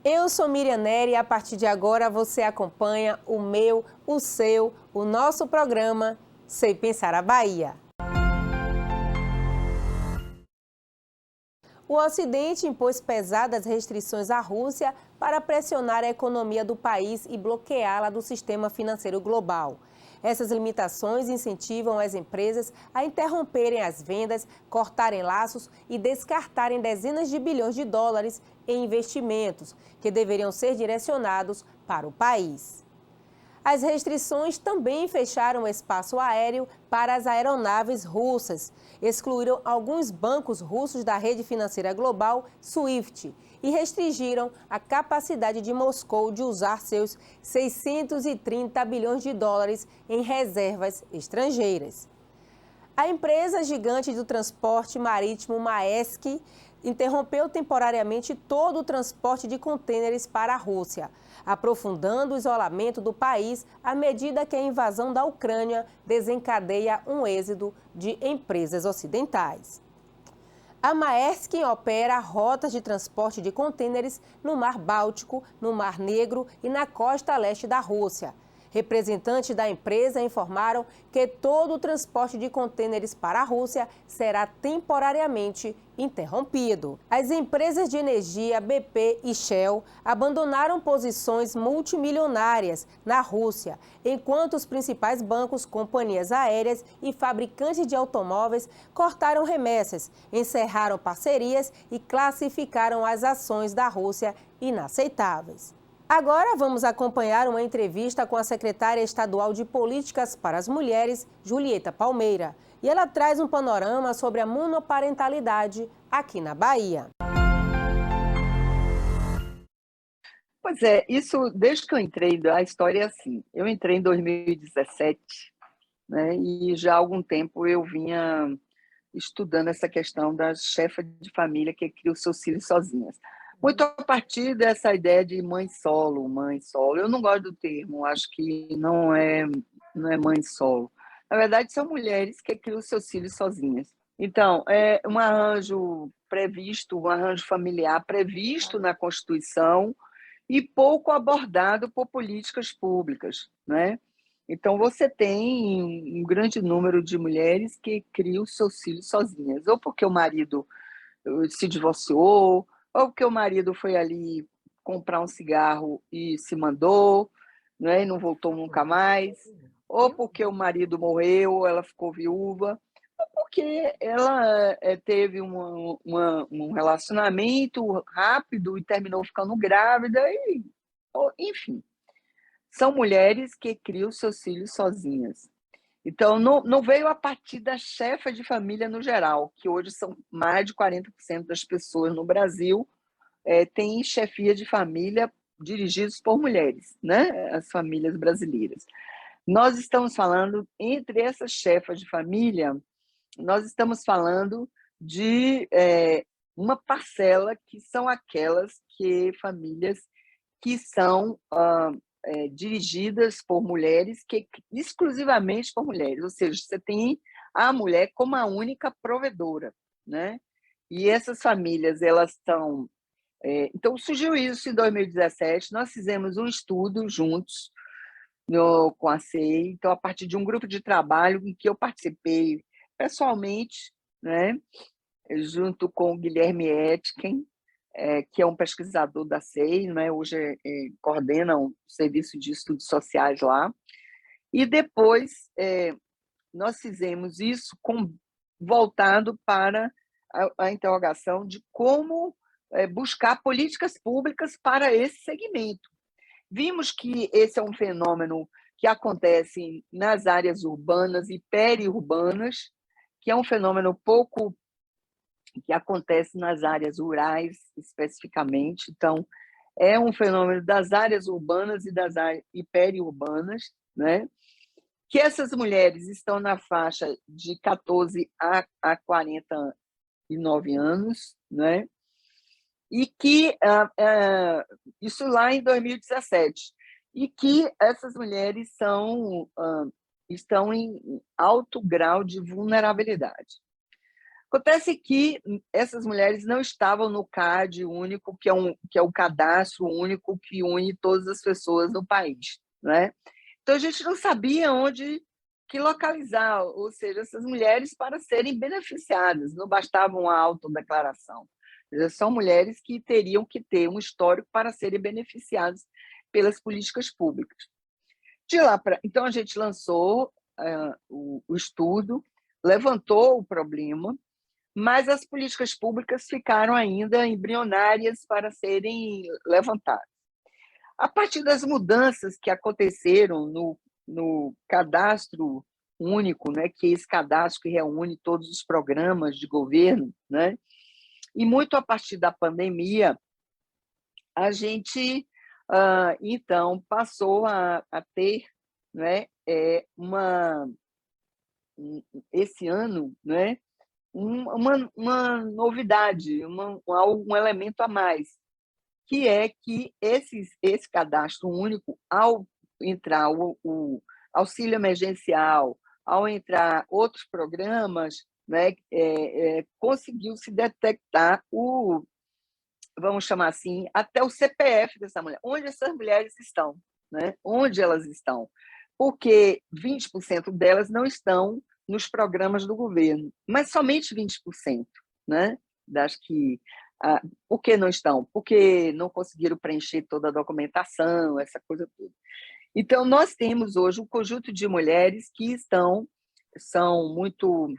Eu sou Miriam Nery e a partir de agora você acompanha o meu, o seu, o nosso programa Sei Pensar a Bahia. O Ocidente impôs pesadas restrições à Rússia para pressionar a economia do país e bloqueá-la do sistema financeiro global. Essas limitações incentivam as empresas a interromperem as vendas, cortarem laços e descartarem dezenas de bilhões de dólares em investimentos que deveriam ser direcionados para o país. As restrições também fecharam o espaço aéreo para as aeronaves russas, excluíram alguns bancos russos da rede financeira global SWIFT e restringiram a capacidade de Moscou de usar seus 630 bilhões de dólares em reservas estrangeiras. A empresa gigante do transporte marítimo Maersk interrompeu temporariamente todo o transporte de contêineres para a Rússia, aprofundando o isolamento do país à medida que a invasão da Ucrânia desencadeia um êxodo de empresas ocidentais. A Maersk opera rotas de transporte de contêineres no Mar Báltico, no Mar Negro e na costa leste da Rússia. Representantes da empresa informaram que todo o transporte de contêineres para a Rússia será temporariamente interrompido. As empresas de energia BP e Shell abandonaram posições multimilionárias na Rússia, enquanto os principais bancos, companhias aéreas e fabricantes de automóveis cortaram remessas, encerraram parcerias e classificaram as ações da Rússia inaceitáveis. Agora vamos acompanhar uma entrevista com a secretária estadual de Políticas para as Mulheres, Julieta Palmeira. E ela traz um panorama sobre a monoparentalidade aqui na Bahia. Pois é, isso, desde que eu entrei, a história é assim. Eu entrei em 2017, né, e já há algum tempo eu vinha estudando essa questão das chefas de família que criam os seus filhos sozinhas. Muito a partir dessa ideia de mãe solo, mãe solo. Eu não gosto do termo, acho que não é mãe solo. Na verdade, são mulheres que criam seus filhos sozinhas. Então, é um arranjo familiar previsto na Constituição e pouco abordado por políticas públicas, né? Então, você tem um grande número de mulheres que criam seus filhos sozinhas, ou porque o marido se divorciou, ou porque o marido foi ali comprar um cigarro e se mandou, né, e não voltou nunca mais, ou porque o marido morreu, ela ficou viúva, ou porque ela teve um relacionamento rápido e terminou ficando grávida, enfim. São mulheres que criam seus filhos sozinhas. Então, não veio a partir da chefa de família no geral, que hoje são mais de 40% das pessoas no Brasil têm chefia de família dirigidos por mulheres, né? As famílias brasileiras. Nós estamos falando, entre essas chefas de família, nós estamos falando de uma parcela que são aquelas famílias que são dirigidas por mulheres, exclusivamente por mulheres, ou seja, você tem a mulher como a única provedora, né? E essas famílias, elas estão... então, surgiu isso em 2017, nós fizemos um estudo juntos com a CEI, então, a partir de um grupo de trabalho em que eu participei pessoalmente, né? Junto com o Guilherme Etken, que é um pesquisador da CEI, né? Hoje coordena o serviço de estudos sociais lá. E depois nós fizemos isso voltado para a interrogação de como buscar políticas públicas para esse segmento. Vimos que esse é um fenômeno que acontece nas áreas urbanas e periurbanas, que é um fenômeno pouco que acontece nas áreas rurais, especificamente. Então, é um fenômeno das áreas urbanas e das áreas periurbanas, né? Que essas mulheres estão na faixa de 14 a 49 anos, né? E que isso lá em 2017. e que essas mulheres estão em alto grau de vulnerabilidade. Acontece que essas mulheres não estavam no CAD único, que é o cadastro único que une todas as pessoas no país, né? Então, a gente não sabia onde que localizar, ou seja, essas mulheres para serem beneficiadas, não bastava uma autodeclaração. São mulheres que teriam que ter um histórico para serem beneficiadas pelas políticas públicas. Então, a gente lançou o estudo, levantou o problema, mas as políticas públicas ficaram ainda embrionárias para serem levantadas. A partir das mudanças que aconteceram no cadastro único, né, que é esse cadastro que reúne todos os programas de governo, né, e muito a partir da pandemia, a gente, então, passou a ter, né, esse ano, né, uma novidade, um elemento a mais, que é que esse cadastro único, ao entrar o auxílio emergencial, ao entrar outros programas, né, conseguiu se detectar vamos chamar assim, até o CPF dessa mulher, onde essas mulheres estão, né? Onde elas estão, porque 20% delas não estão nos programas do governo, mas somente 20%, né? Das que por que não estão? Porque não conseguiram preencher toda a documentação, essa coisa toda. Então, nós temos hoje um conjunto de mulheres que são muito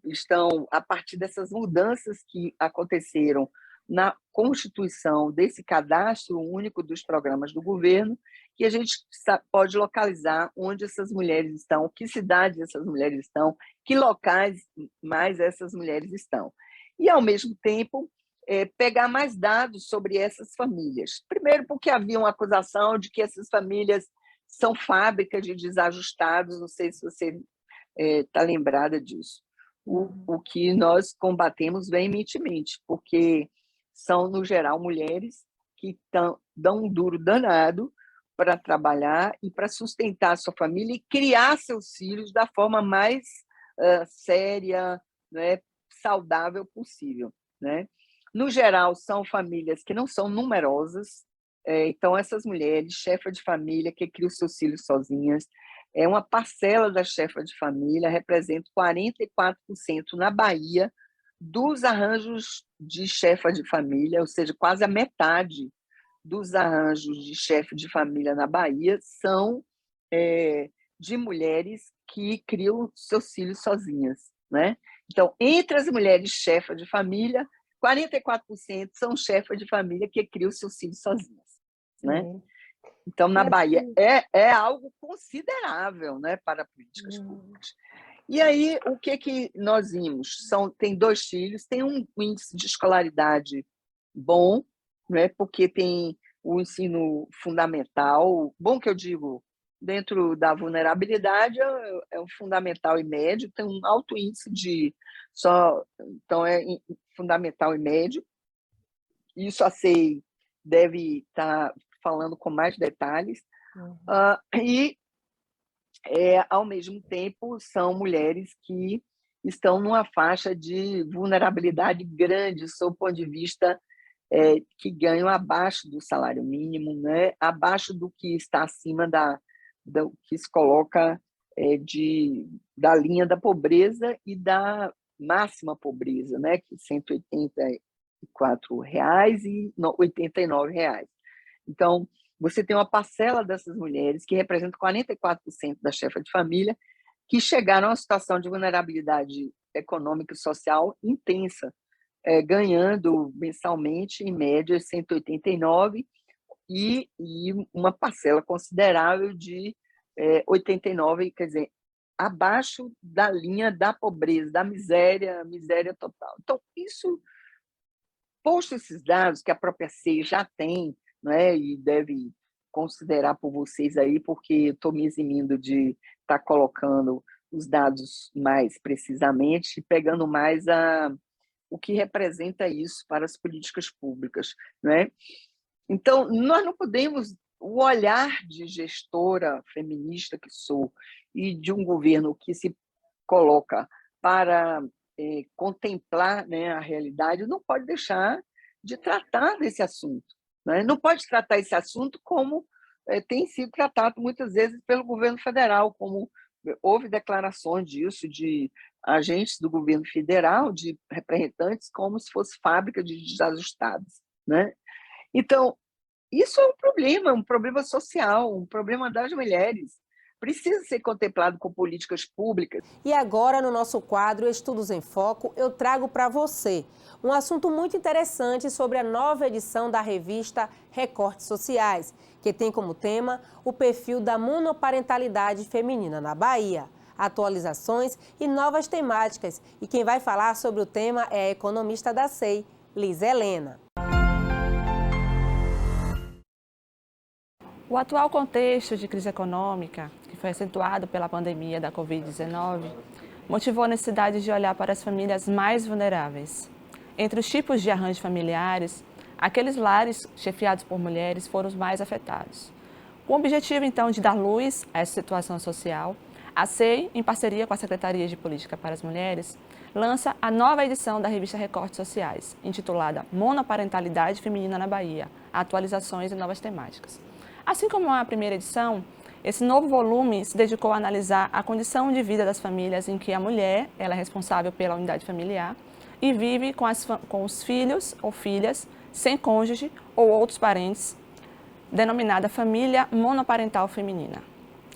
estão, a partir dessas mudanças que aconteceram na constituição desse cadastro único dos programas do governo, que a gente pode localizar onde essas mulheres estão, que cidades essas mulheres estão, que locais mais essas mulheres estão. E, ao mesmo tempo, pegar mais dados sobre essas famílias. Primeiro, porque havia uma acusação de que essas famílias são fábrica de desajustados, não sei se você está lembrada disso. O que nós combatemos veementemente, porque são, no geral, mulheres que dão um duro danado para trabalhar e para sustentar a sua família e criar seus filhos da forma mais séria, né, saudável possível, né? No geral, são famílias que não são numerosas, então essas mulheres, chefa de família, que criam seus filhos sozinhas, uma parcela da chefa de família, representa 44% na Bahia dos arranjos de chefa de família, ou seja, quase a metade dos arranjos de chefe de família na Bahia são de mulheres que criam seus filhos sozinhas, né? Então, entre as mulheres chefas de família, 44% são chefas de família que criam seus filhos sozinhas, né? Então, na Bahia, é algo considerável, né, para políticas públicas. E aí, o que nós vimos? Tem 2 filhos, tem um índice de escolaridade bom, né, porque tem o ensino fundamental, bom que eu digo, dentro da vulnerabilidade, é o fundamental e médio, tem um alto índice então é fundamental e médio. Isso a SEI deve estar falando com mais detalhes, e, ao mesmo tempo, são mulheres que estão numa faixa de vulnerabilidade grande, sob o ponto de vista que ganham abaixo do salário mínimo, né? Abaixo do que está acima do que se coloca da linha da pobreza e da máxima pobreza, né? Que R$ 184,89 e R$ 89. Então, você tem uma parcela dessas mulheres, que representam 44% da chefa de família, que chegaram a uma situação de vulnerabilidade econômica e social intensa, ganhando mensalmente, em média, R$ 189, e uma parcela considerável de 89, quer dizer, abaixo da linha da pobreza, da miséria total. Então, posto esses dados que a própria SEI já tem, né, e deve considerar por vocês aí, porque estou me eximindo de estar colocando os dados mais precisamente, pegando mais o que representa isso para as políticas públicas, né? Então, nós não podemos, o olhar de gestora feminista que sou e de um governo que se coloca para contemplar, né, a realidade, não pode deixar de tratar desse assunto, né? Não pode tratar esse assunto como tem sido tratado muitas vezes pelo governo federal, como houve declarações disso de agentes do governo federal, de representantes, como se fosse fábrica de desajustados, né? Então, isso é um problema social, um problema das mulheres. Precisa ser contemplado com políticas públicas. E agora, no nosso quadro Estudos em Foco, eu trago para você um assunto muito interessante sobre a nova edição da revista Recortes Sociais, que tem como tema o perfil da monoparentalidade feminina na Bahia, atualizações e novas temáticas. E quem vai falar sobre o tema é a economista da SEI, Liz Helena. O atual contexto de crise econômica, que foi acentuado pela pandemia da Covid-19, motivou a necessidade de olhar para as famílias mais vulneráveis. Entre os tipos de arranjos familiares, aqueles lares chefiados por mulheres foram os mais afetados. Com o objetivo, então, de dar luz a essa situação social, a SEI, em parceria com a Secretaria de Política para as Mulheres, lança a nova edição da revista Recortes Sociais, intitulada Monoparentalidade Feminina na Bahia, atualizações e novas temáticas. Assim como a primeira edição, esse novo volume se dedicou a analisar a condição de vida das famílias em que a mulher ela é responsável pela unidade familiar e vive com os filhos ou filhas sem cônjuge ou outros parentes, denominada família monoparental feminina.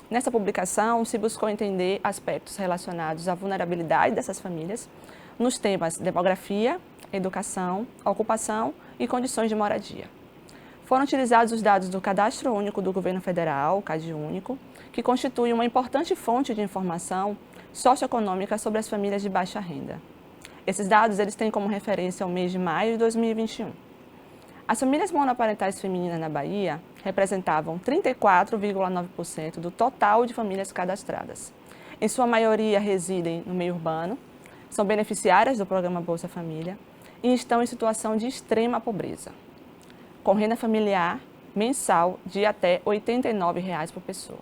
Nessa publicação, se buscou entender aspectos relacionados à vulnerabilidade dessas famílias nos temas demografia, educação, ocupação e condições de moradia. Foram utilizados os dados do Cadastro Único do Governo Federal, o CadÚnico, que constitui uma importante fonte de informação socioeconômica sobre as famílias de baixa renda. Esses dados eles têm como referência o mês de maio de 2021. As famílias monoparentais femininas na Bahia representavam 34,9% do total de famílias cadastradas. Em sua maioria residem no meio urbano, são beneficiárias do programa Bolsa Família e estão em situação de extrema pobreza, com renda familiar mensal de até R$ 89,00 por pessoa.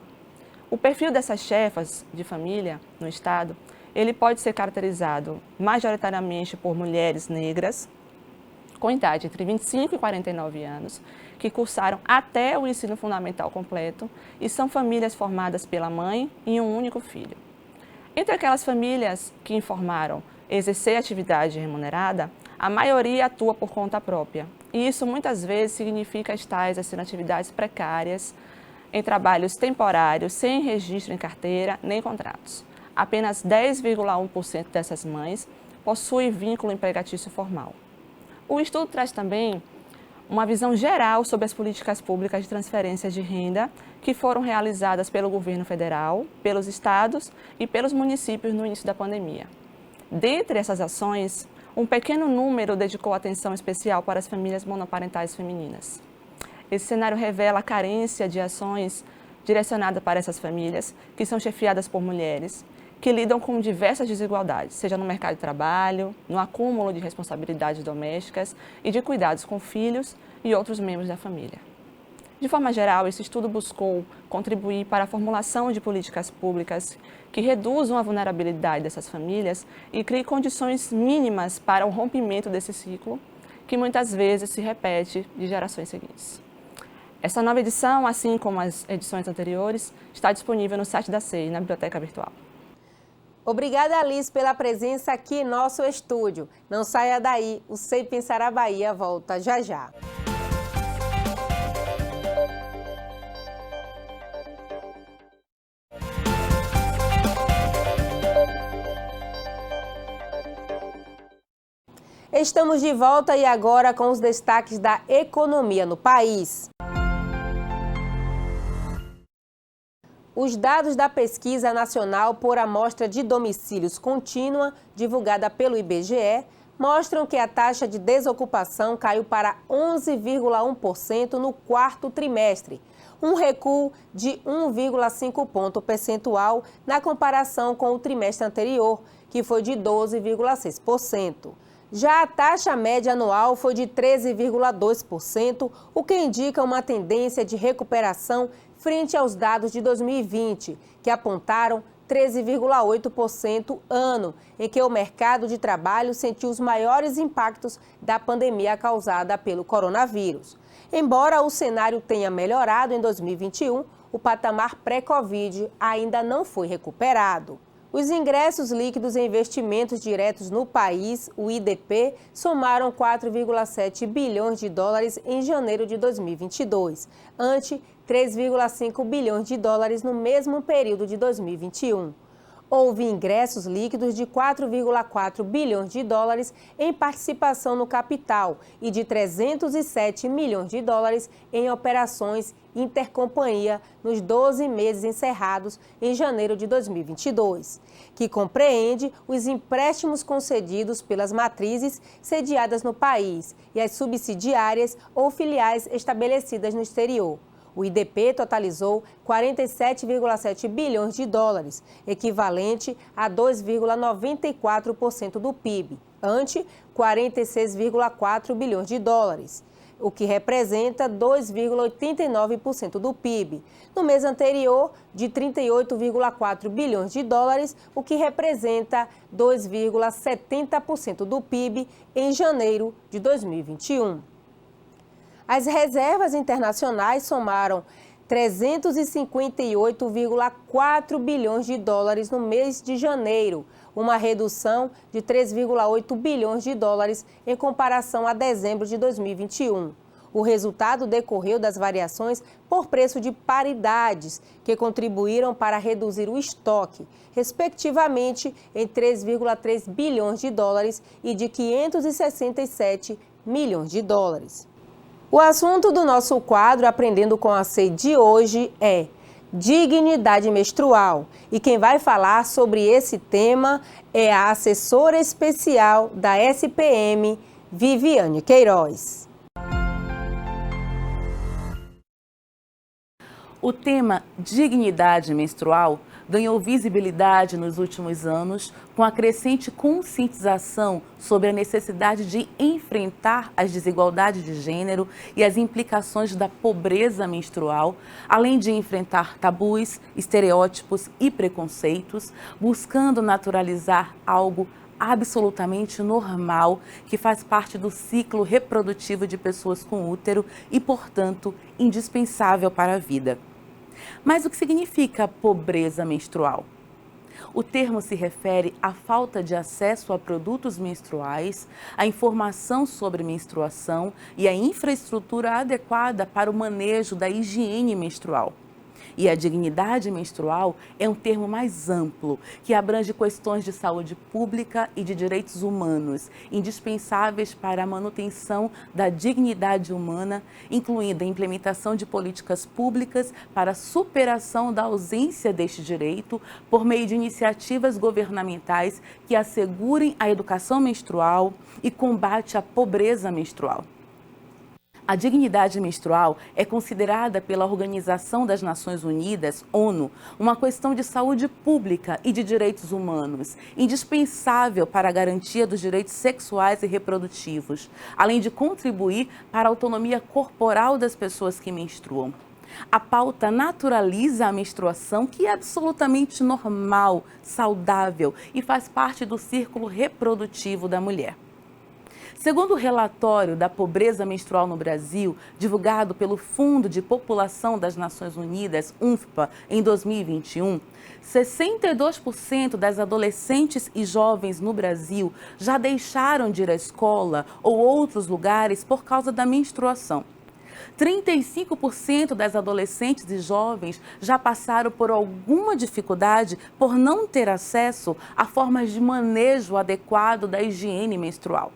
O perfil dessas chefas de família no estado, ele pode ser caracterizado majoritariamente por mulheres negras, com idade entre 25 e 49 anos, que cursaram até o ensino fundamental completo e são famílias formadas pela mãe e um único filho. Entre aquelas famílias que informaram exercer atividade remunerada, a maioria atua por conta própria. E isso muitas vezes significa estar exercendo atividades precárias, em trabalhos temporários, sem registro em carteira nem contratos. Apenas 10,1% dessas mães possuem vínculo empregatício formal. O estudo traz também uma visão geral sobre as políticas públicas de transferência de renda que foram realizadas pelo governo federal, pelos estados e pelos municípios no início da pandemia. Dentre essas ações, um pequeno número dedicou atenção especial para as famílias monoparentais femininas. Esse cenário revela a carência de ações direcionadas para essas famílias, que são chefiadas por mulheres, que lidam com diversas desigualdades, seja no mercado de trabalho, no acúmulo de responsabilidades domésticas e de cuidados com filhos e outros membros da família. De forma geral, esse estudo buscou contribuir para a formulação de políticas públicas que reduzam a vulnerabilidade dessas famílias e criem condições mínimas para o rompimento desse ciclo, que muitas vezes se repete de gerações seguintes. Essa nova edição, assim como as edições anteriores, está disponível no site da SEI, na biblioteca virtual. Obrigada, Liz, pela presença aqui em nosso estúdio. Não saia daí, o SEI Pensará Bahia volta já já. Estamos de volta e agora com os destaques da economia no país. Os dados da Pesquisa Nacional por Amostra de Domicílios Contínua, divulgada pelo IBGE, mostram que a taxa de desocupação caiu para 11,1% no quarto trimestre, um recuo de 1,5 ponto percentual na comparação com o trimestre anterior, que foi de 12,6%. Já a taxa média anual foi de 13,2%, o que indica uma tendência de recuperação frente aos dados de 2020, que apontaram 13,8% ano, em que o mercado de trabalho sentiu os maiores impactos da pandemia causada pelo coronavírus. Embora o cenário tenha melhorado em 2021, o patamar pré-Covid ainda não foi recuperado. Os ingressos líquidos em investimentos diretos no país, o IDP, somaram 4,7 bilhões de dólares em janeiro de 2022, ante 3,5 bilhões de dólares no mesmo período de 2021. Houve ingressos líquidos de 4,4 bilhões de dólares em participação no capital e de 307 milhões de dólares em operações intercompanhia nos 12 meses encerrados em janeiro de 2022, que compreende os empréstimos concedidos pelas matrizes sediadas no país e as subsidiárias ou filiais estabelecidas no exterior. O IDP totalizou 47,7 bilhões de dólares, equivalente a 2,94% do PIB, ante 46,4 bilhões de dólares, o que representa 2,89% do PIB. No mês anterior, de 38,4 bilhões de dólares, o que representa 2,70% do PIB em janeiro de 2021. As reservas internacionais somaram 358,4 bilhões de dólares no mês de janeiro, uma redução de 3,8 bilhões de dólares em comparação a dezembro de 2021. O resultado decorreu das variações por preço de paridades, que contribuíram para reduzir o estoque, respectivamente, em 3,3 bilhões de dólares e de 567 milhões de dólares. O assunto do nosso quadro Aprendendo com a C de hoje é dignidade menstrual. E quem vai falar sobre esse tema é a assessora especial da SPM, Viviane Queiroz. O tema dignidade menstrual ganhou visibilidade nos últimos anos com a crescente conscientização sobre a necessidade de enfrentar as desigualdades de gênero e as implicações da pobreza menstrual, além de enfrentar tabus, estereótipos e preconceitos, buscando naturalizar algo absolutamente normal, que faz parte do ciclo reprodutivo de pessoas com útero e, portanto, indispensável para a vida. Mas o que significa pobreza menstrual? O termo se refere à falta de acesso a produtos menstruais, à informação sobre menstruação e à infraestrutura adequada para o manejo da higiene menstrual. E a dignidade menstrual é um termo mais amplo, que abrange questões de saúde pública e de direitos humanos, indispensáveis para a manutenção da dignidade humana, incluindo a implementação de políticas públicas para a superação da ausência deste direito por meio de iniciativas governamentais que assegurem a educação menstrual e combate à pobreza menstrual. A dignidade menstrual é considerada pela Organização das Nações Unidas, ONU, uma questão de saúde pública e de direitos humanos, indispensável para a garantia dos direitos sexuais e reprodutivos, além de contribuir para a autonomia corporal das pessoas que menstruam. A pauta naturaliza a menstruação, que é absolutamente normal, saudável e faz parte do círculo reprodutivo da mulher. Segundo o relatório da pobreza menstrual no Brasil, divulgado pelo Fundo de População das Nações Unidas, UNFPA, em 2021, 62% das adolescentes e jovens no Brasil já deixaram de ir à escola ou outros lugares por causa da menstruação. 35% das adolescentes e jovens já passaram por alguma dificuldade por não ter acesso a formas de manejo adequado da higiene menstrual.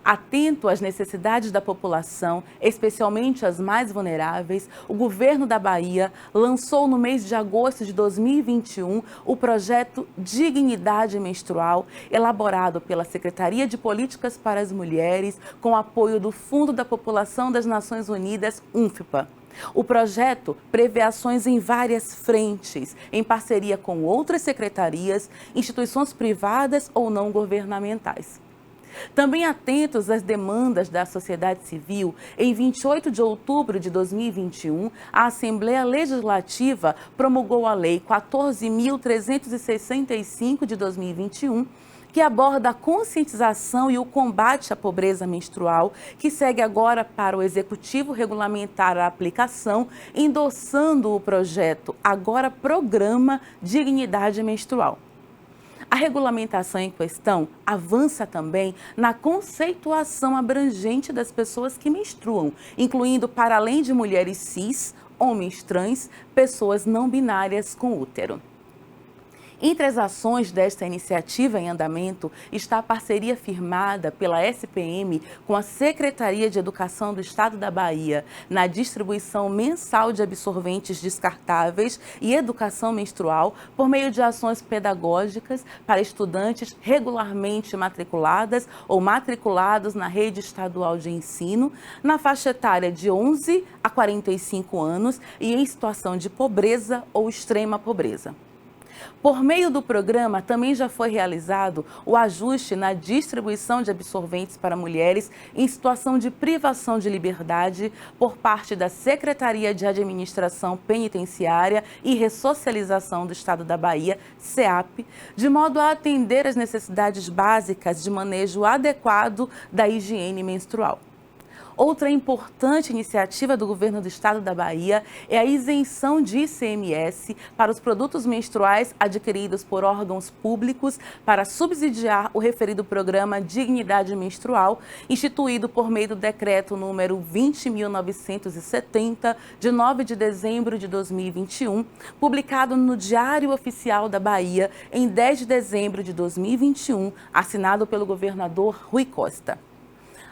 Atento às necessidades da população, especialmente as mais vulneráveis, o governo da Bahia lançou no mês de agosto de 2021 o projeto Dignidade Menstrual, elaborado pela Secretaria de Políticas para as Mulheres, com apoio do Fundo da População das Nações Unidas, UNFPA. O projeto prevê ações em várias frentes, em parceria com outras secretarias, instituições privadas ou não governamentais. Também atentos às demandas da sociedade civil, em 28 de outubro de 2021, a Assembleia Legislativa promulgou a Lei 14.365 de 2021, que aborda a conscientização e o combate à pobreza menstrual, que segue agora para o Executivo regulamentar a aplicação, endossando o projeto, agora Programa Dignidade Menstrual. A regulamentação em questão avança também na conceituação abrangente das pessoas que menstruam, incluindo, para além de mulheres cis, homens trans, pessoas não binárias com útero. Entre as ações desta iniciativa em andamento está a parceria firmada pela SPM com a Secretaria de Educação do Estado da Bahia na distribuição mensal de absorventes descartáveis e educação menstrual por meio de ações pedagógicas para estudantes regularmente matriculadas ou matriculados na rede estadual de ensino, na faixa etária de 11 a 45 anos e em situação de pobreza ou extrema pobreza. Por meio do programa, também já foi realizado o ajuste na distribuição de absorventes para mulheres em situação de privação de liberdade por parte da Secretaria de Administração Penitenciária e Ressocialização do Estado da Bahia, SEAP, de modo a atender às necessidades básicas de manejo adequado da higiene menstrual. Outra importante iniciativa do Governo do Estado da Bahia é a isenção de ICMS para os produtos menstruais adquiridos por órgãos públicos para subsidiar o referido programa Dignidade Menstrual, instituído por meio do decreto número 20.970, de 9 de dezembro de 2021, publicado no Diário Oficial da Bahia em 10 de dezembro de 2021, assinado pelo governador Rui Costa.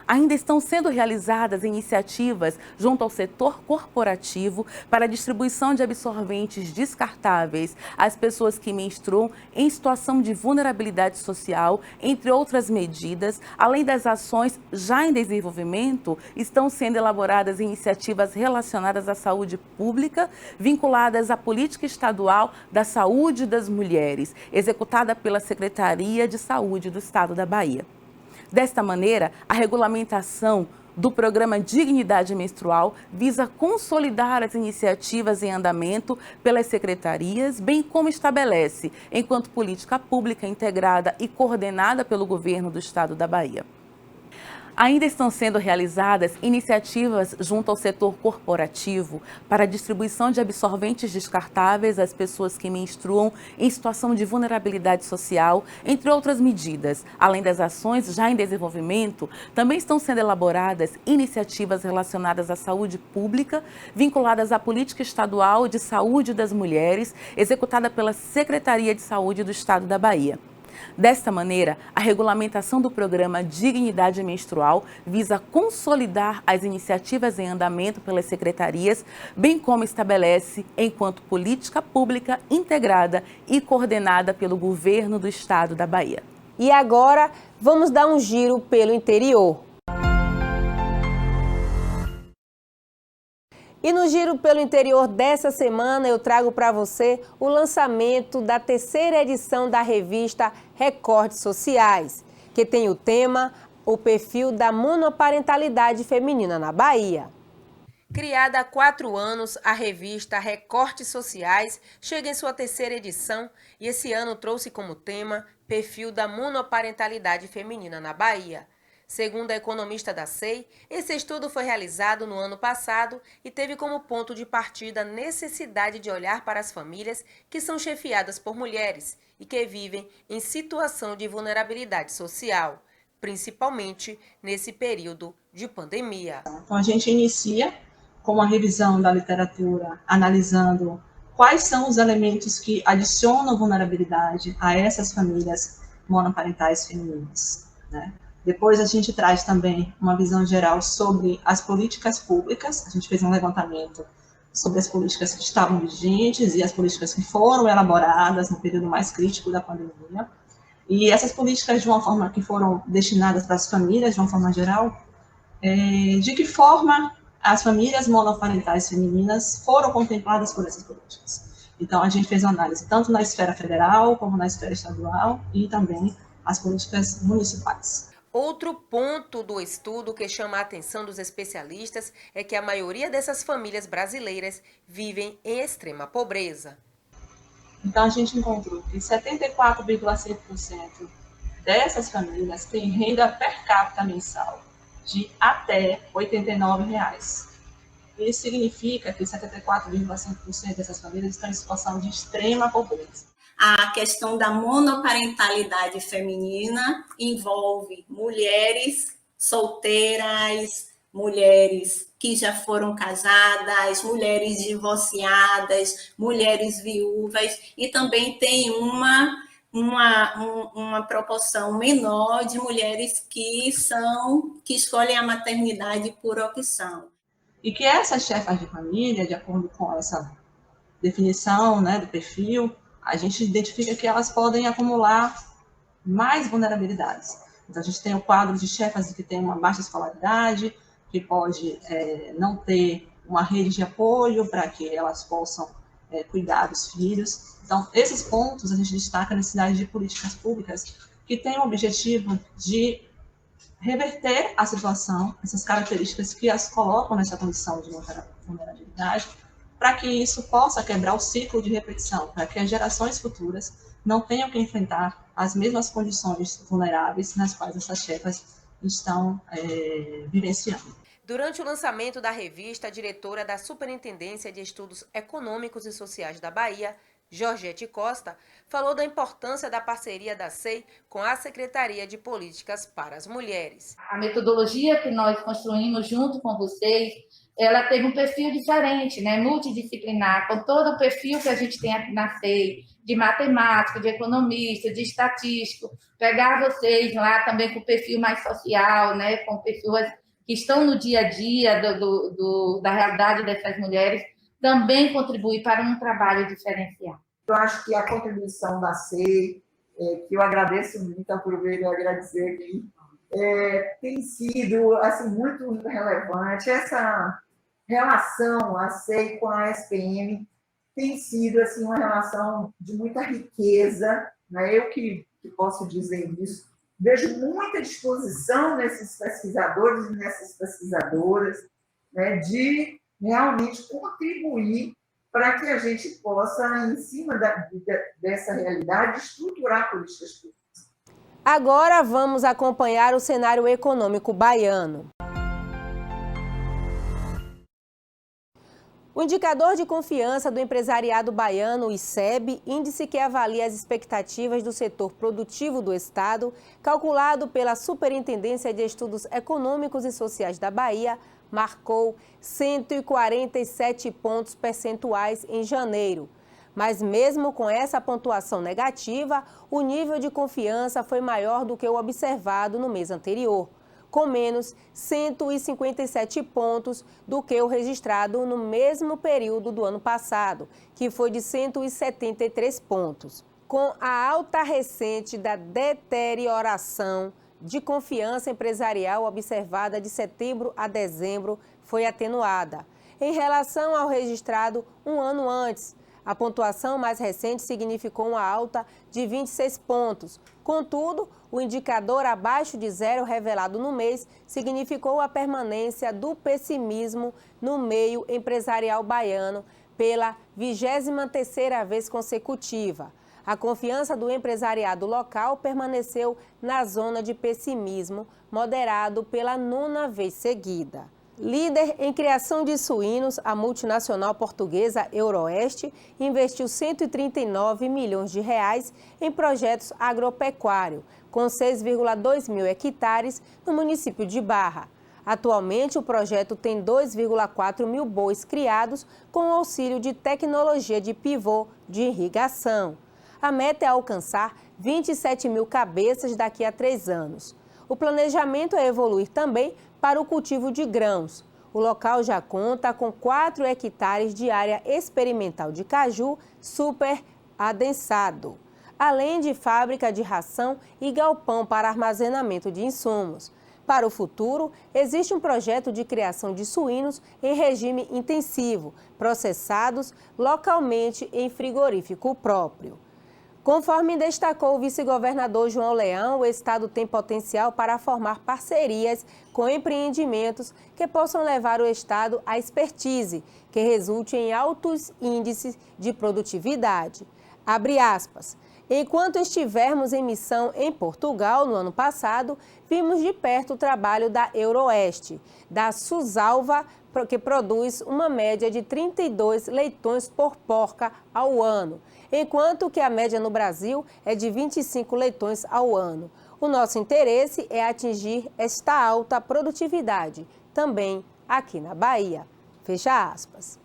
Ainda estão sendo realizadas iniciativas junto ao setor corporativo para a distribuição de absorventes descartáveis às pessoas que menstruam em situação de vulnerabilidade social, entre outras medidas. Além das ações já em desenvolvimento, estão sendo elaboradas iniciativas relacionadas à saúde pública, vinculadas à política estadual da saúde das mulheres, executada pela Secretaria de Saúde do Estado da Bahia. Desta maneira, a regulamentação do programa Dignidade Menstrual visa consolidar as iniciativas em andamento pelas secretarias, bem como estabelece, enquanto política pública integrada e coordenada pelo Governo do Estado da Bahia. Ainda estão sendo realizadas iniciativas junto ao setor corporativo para a distribuição de absorventes descartáveis às pessoas que menstruam em situação de vulnerabilidade social, entre outras medidas. Além das ações já em desenvolvimento, também estão sendo elaboradas iniciativas relacionadas à saúde pública, vinculadas à política estadual de saúde das mulheres, executada pela Secretaria de Saúde do Estado da Bahia. Desta maneira, a regulamentação do programa Dignidade Menstrual visa consolidar as iniciativas em andamento pelas secretarias, bem como estabelece enquanto política pública integrada e coordenada pelo Governo do Estado da Bahia. E agora, vamos dar um giro pelo interior. E no Giro pelo Interior dessa semana eu trago para você o lançamento da 3ª edição da revista Recortes Sociais, que tem o tema O Perfil da Monoparentalidade Feminina na Bahia. Criada há 4 anos, a revista Recortes Sociais chega em sua 3ª edição e esse ano trouxe como tema Perfil da Monoparentalidade Feminina na Bahia. Segundo a economista da SEI, esse estudo foi realizado no ano passado e teve como ponto de partida a necessidade de olhar para as famílias que são chefiadas por mulheres e que vivem em situação de vulnerabilidade social, principalmente nesse período de pandemia. Então, a gente inicia com uma revisão da literatura, analisando quais são os elementos que adicionam vulnerabilidade a essas famílias monoparentais femininas, né? Depois a gente traz também uma visão geral sobre as políticas públicas. A gente fez um levantamento sobre as políticas que estavam vigentes e as políticas que foram elaboradas no período mais crítico da pandemia. E essas políticas, de uma forma que foram destinadas para as famílias, de uma forma geral, de que forma as famílias monoparentais femininas foram contempladas por essas políticas. Então, a gente fez uma análise tanto na esfera federal, como na esfera estadual e também as políticas municipais. Outro ponto do estudo que chama a atenção dos especialistas é que a maioria dessas famílias brasileiras vivem em extrema pobreza. Então, a gente encontrou que 74,5% dessas famílias têm renda per capita mensal de até R$ 89. Isso significa que 74,5% dessas famílias estão em situação de extrema pobreza. A questão da monoparentalidade feminina envolve mulheres solteiras, mulheres que já foram casadas, mulheres divorciadas, mulheres viúvas, e também tem uma proporção menor de mulheres que escolhem a maternidade por opção. E que essas chefas de família, de acordo com essa definição, né, do perfil, a gente identifica que elas podem acumular mais vulnerabilidades. Então, a gente tem o quadro de chefas que tem uma baixa escolaridade, que pode não ter uma rede de apoio para que elas possam cuidar dos filhos. Então, esses pontos a gente destaca a necessidade de políticas públicas que têm o objetivo de reverter a situação, essas características que as colocam nessa condição de vulnerabilidade, para que isso possa quebrar o ciclo de repetição, para que as gerações futuras não tenham que enfrentar as mesmas condições vulneráveis nas quais essas chefas estão vivenciando. Durante o lançamento da revista, a diretora da Superintendência de Estudos Econômicos e Sociais da Bahia, Georgette Costa, falou da importância da parceria da SEI com a Secretaria de Políticas para as Mulheres. A metodologia que nós construímos junto com vocês, ela teve um perfil diferente, né? Multidisciplinar, com todo o perfil que a gente tem aqui na SEI, de matemático, de economista, de estatístico, pegar vocês lá também com o perfil mais social, né? Com pessoas que estão no dia a dia da realidade dessas mulheres, também contribui para um trabalho diferenciado. Eu acho que a contribuição da SEI, que eu agradeço muito, aproveito agradecer aqui, tem sido assim, muito relevante. Essa relação, a SEI com a SPM, tem sido assim, uma relação de muita riqueza, né? Eu que posso dizer isso. Vejo muita disposição nesses pesquisadores e nessas pesquisadoras, né, de realmente contribuir para que a gente possa, em cima dessa realidade, estruturar políticas públicas. Agora vamos acompanhar o cenário econômico baiano. O indicador de confiança do empresariado baiano, o ICEB, índice que avalia as expectativas do setor produtivo do Estado, calculado pela Superintendência de Estudos Econômicos e Sociais da Bahia, marcou 147 pontos percentuais em janeiro. Mas mesmo com essa pontuação negativa, o nível de confiança foi maior do que o observado no mês anterior, com menos 157 pontos do que o registrado no mesmo período do ano passado, que foi de 173 pontos. Com a alta recente da deterioração de confiança empresarial observada de setembro a dezembro foi atenuada. Em relação ao registrado um ano antes, a pontuação mais recente significou uma alta de 26 pontos. Contudo, o indicador abaixo de zero revelado no mês significou a permanência do pessimismo no meio empresarial baiano pela 23ª vez consecutiva. A confiança do empresariado local permaneceu na zona de pessimismo, moderado pela 9ª vez seguida. Líder em criação de suínos, a multinacional portuguesa Euroeste investiu 139 milhões de reais em projetos agropecuários, com 6,2 mil hectares no município de Barra. Atualmente, o projeto tem 2,4 mil bois criados com auxílio de tecnologia de pivô de irrigação. A meta é alcançar 27 mil cabeças daqui a 3 anos. O planejamento é evoluir também para o cultivo de grãos. O local já conta com 4 hectares de área experimental de caju super adensado, além de fábrica de ração e galpão para armazenamento de insumos. Para o futuro, existe um projeto de criação de suínos em regime intensivo, processados localmente em frigorífico próprio. Conforme destacou o vice-governador João Leão, o estado tem potencial para formar parcerias com empreendimentos que possam levar o estado à expertise, que resulte em altos índices de produtividade. Abre aspas. Enquanto estivermos em missão em Portugal no ano passado, vimos de perto o trabalho da Euroeste, da Susalva, que produz uma média de 32 leitões por porca ao ano, enquanto que a média no Brasil é de 25 leitões ao ano. O nosso interesse é atingir esta alta produtividade, também aqui na Bahia. Fecha aspas.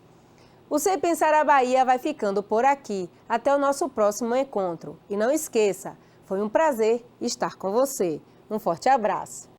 O Sem Pensar a Bahia vai ficando por aqui. Até o nosso próximo encontro. E não esqueça, foi um prazer estar com você. Um forte abraço.